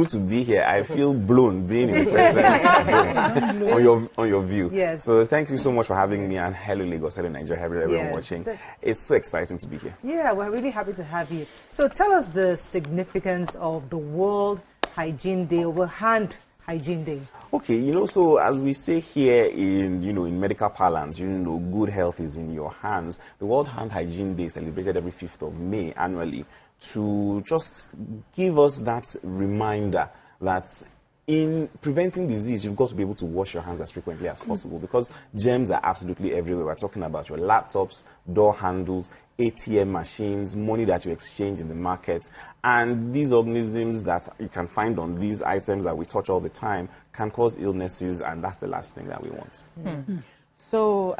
good to be here. I feel blown being in the presence on your view. Yes. So thank you so much for having me, and hello Lagos, hello Nigeria, everyone Yes. watching. It's so exciting to be here. Yeah, we're really happy to have you. So tell us the significance of the World Hygiene Day, World Hand Hygiene Day. Okay, so as we say here in medical parlance, good health is in your hands. The World Hand Hygiene Day is celebrated every 5th of May annually to just give us that reminder that in preventing disease, you've got to be able to wash your hands as frequently as possible because germs are absolutely everywhere. We're talking about your laptops, door handles, ATM machines, money that you exchange in the market. And these organisms that you can find on these items that we touch all the time can cause illnesses, and that's the last thing that we want. So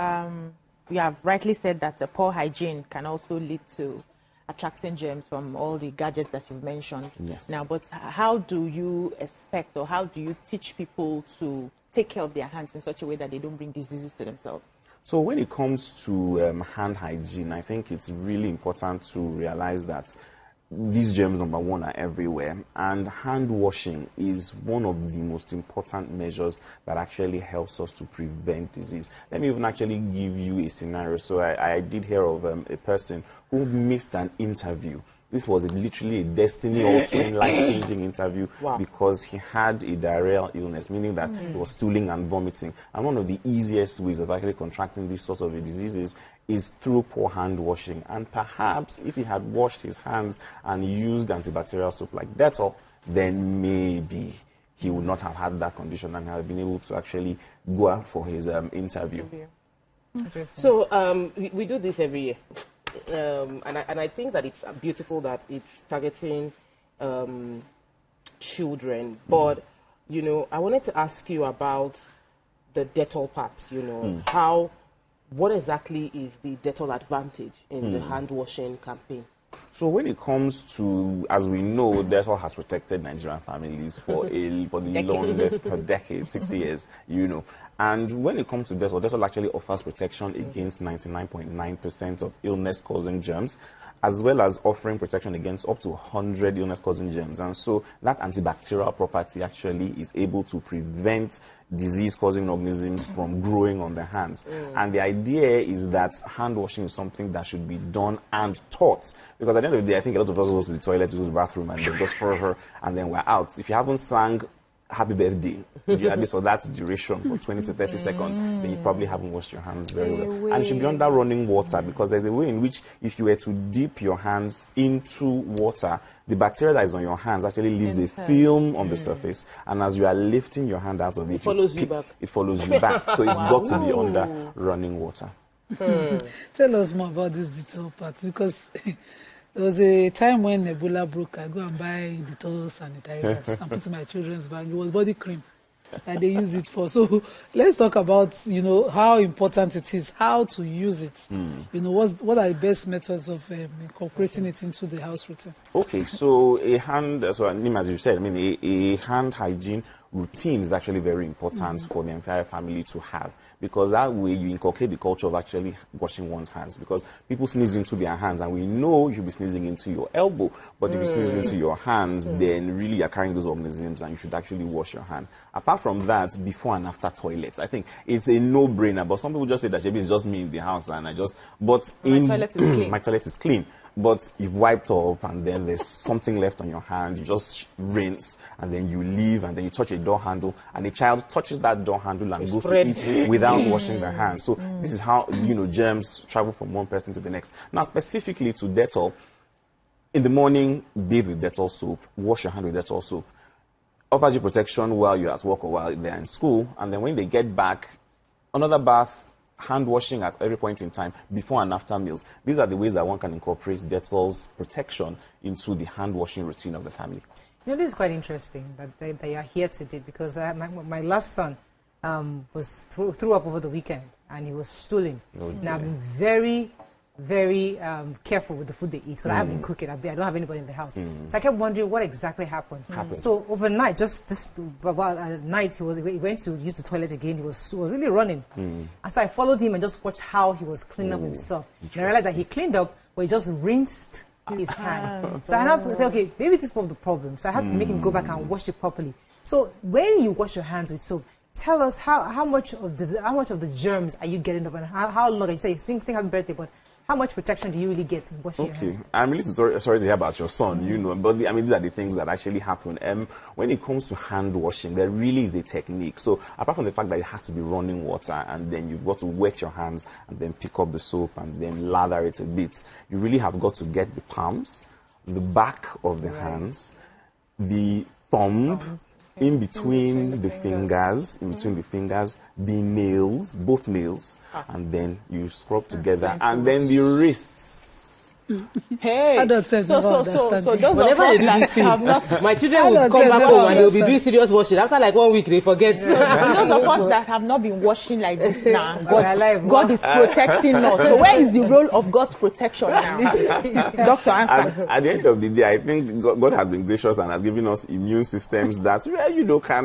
you have rightly said that the poor hygiene can also lead to attracting germs from all the gadgets that you've mentioned. Yes. Now, but how do you expect or how do you teach people to take care of their hands in such a way that they don't bring diseases to themselves? So when it comes to hand hygiene, I think it's really important to realize that these germs, number one, are everywhere. And hand washing is one of the most important measures that actually helps us to prevent disease. Let me even actually give you a scenario. So I did hear of a person who missed an interview. This was literally a destiny-altering, life-changing interview because he had a diarrheal illness, meaning that he was stooling and vomiting. And one of the easiest ways of actually contracting these sorts of diseases is through poor hand washing. And perhaps if he had washed his hands and used antibacterial soap like Dettol, then maybe he would not have had that condition and have been able to actually go out for his interview. So we do this every year. And I think that it's beautiful that it's targeting children. But, I wanted to ask you about the Dettol part, what exactly is the Dettol advantage in the hand washing campaign? So when it comes to, as we know, Dettol has protected Nigerian families for the longest decades, 60 years, And when it comes to Dettol, Dettol actually offers protection against 99.9% of illness-causing germs, as well as offering protection against up to 100 illness-causing germs. And so that antibacterial property actually is able to prevent disease-causing organisms from growing on the hands. And the idea is that hand washing is something that should be done and taught. Because at the end of the day, I think a lot of us go to the toilet, to the bathroom, and then just pour her, and then we're out. If you haven't sang happy birthday, at least for that duration, for 20 to 30 seconds, then you probably haven't washed your hands very well. And it should be under running water, because there's a way in which if you were to dip your hands into water, the bacteria that is on your hands actually leaves a film on the surface, and as you are lifting your hand out of it, it follows you back. It follows you back. So it's got to be under running water. Tell us more about this Dettol part, because there was a time when Ebola broke. I go and buy Dettol sanitizers and put in my children's bag. It was body cream that they use it for. So let's talk about, how important it is, how to use it. What are the best methods of incorporating it into the house routine? Okay, so as you said, a hand hygiene routine is actually very important for the entire family to have, because that way you inculcate the culture of actually washing one's hands, because people sneeze into their hands, and we know you should be sneezing into your elbow, but if you sneeze into your hands, then really you're carrying those organisms, and you should actually wash your hand. Apart from that, before and after toilets, I think it's a no-brainer, but some people just say that maybe it's just me in the house, and my toilet is clean. My toilet is clean. But you've wiped up, and then there's something left on your hand. You just rinse, and then you leave, and then you touch a door handle, and a child touches that door handle and goes to eat without washing their hands. So this is how germs travel from one person to the next. Now, specifically to Dettol, in the morning, bathe with Dettol soap. Wash your hand with Dettol soap. Offers you protection while you're at work or while they're in school, and then when they get back, another bath. Hand washing at every point in time, before and after meals. These are the ways that one can incorporate Dettol's protection into the hand washing routine of the family. This is quite interesting that you are here today, because my last son was threw up over the weekend, and he was stooling. Now I've been very, very careful with the food they eat, because I have been cooking. I don't have anybody in the house. So I kept wondering what exactly happened. So overnight, about night, he went to use the toilet again. He was really running. And so I followed him and just watched how he was cleaning up himself. And I realized that he cleaned up, but he just rinsed his hand. So I had to say, okay, maybe this was the problem. So I had to make him go back and wash it properly. So when you wash your hands with soap, tell us how much of the germs are you getting up, and how long? You say sing happy birthday, but how much protection do you really get in washing your hands? I'm really sorry to hear about your son, but I mean, these are the things that actually happen. When it comes to hand washing, there really is a technique. So apart from the fact that it has to be running water, and then you've got to wet your hands and then pick up the soap and then lather it a bit, you really have got to get the palms, the back of the hands, the thumb, in between the fingers, the nails, both nails, and then you scrub together, and then the wrists. Hey, so those whenever they do this thing, my children would come back home and they'll be doing serious washing. After like 1 week, they forget. Those of us that have not been washing like this now, God is protecting us. So where is the role of God's protection now? Doctor, answer. At the end of the day, I think God has been gracious and has given us immune systems that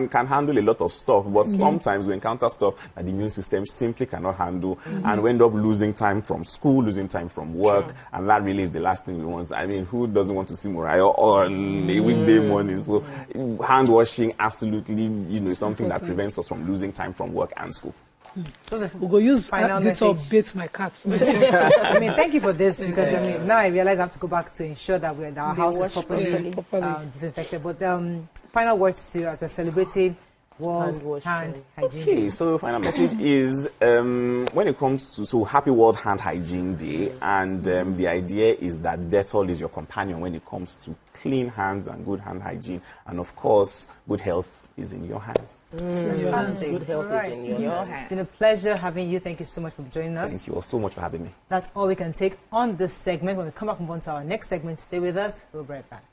can handle a lot of stuff. But sometimes we encounter stuff that the immune system simply cannot handle, and we end up losing time from school, losing time from work, and that really is the last thing we want. I mean, who doesn't want to see Mariah on a weekday morning? So hand washing absolutely, is something that prevents us from losing time from work and school. We'll go use Dettol bait my cat. I mean, thank you for this, because now I realize I have to go back to ensure that our house is properly disinfected. But final words to, as we're celebrating World Hand Hygiene. Okay, so final message is when it comes to happy World Hand Hygiene Day, and the idea is that Dettol is your companion when it comes to clean hands and good hand hygiene, and of course, good health is in your hands. Good health is in your hands. It's been a pleasure having you. Thank you so much for joining us. Thank you all so much for having me. That's all we can take on this segment. When we come back, move on to our next segment. Stay with us. We'll be right back.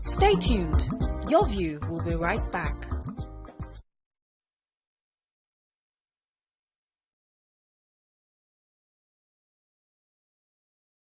Stay tuned. Your View will be right back.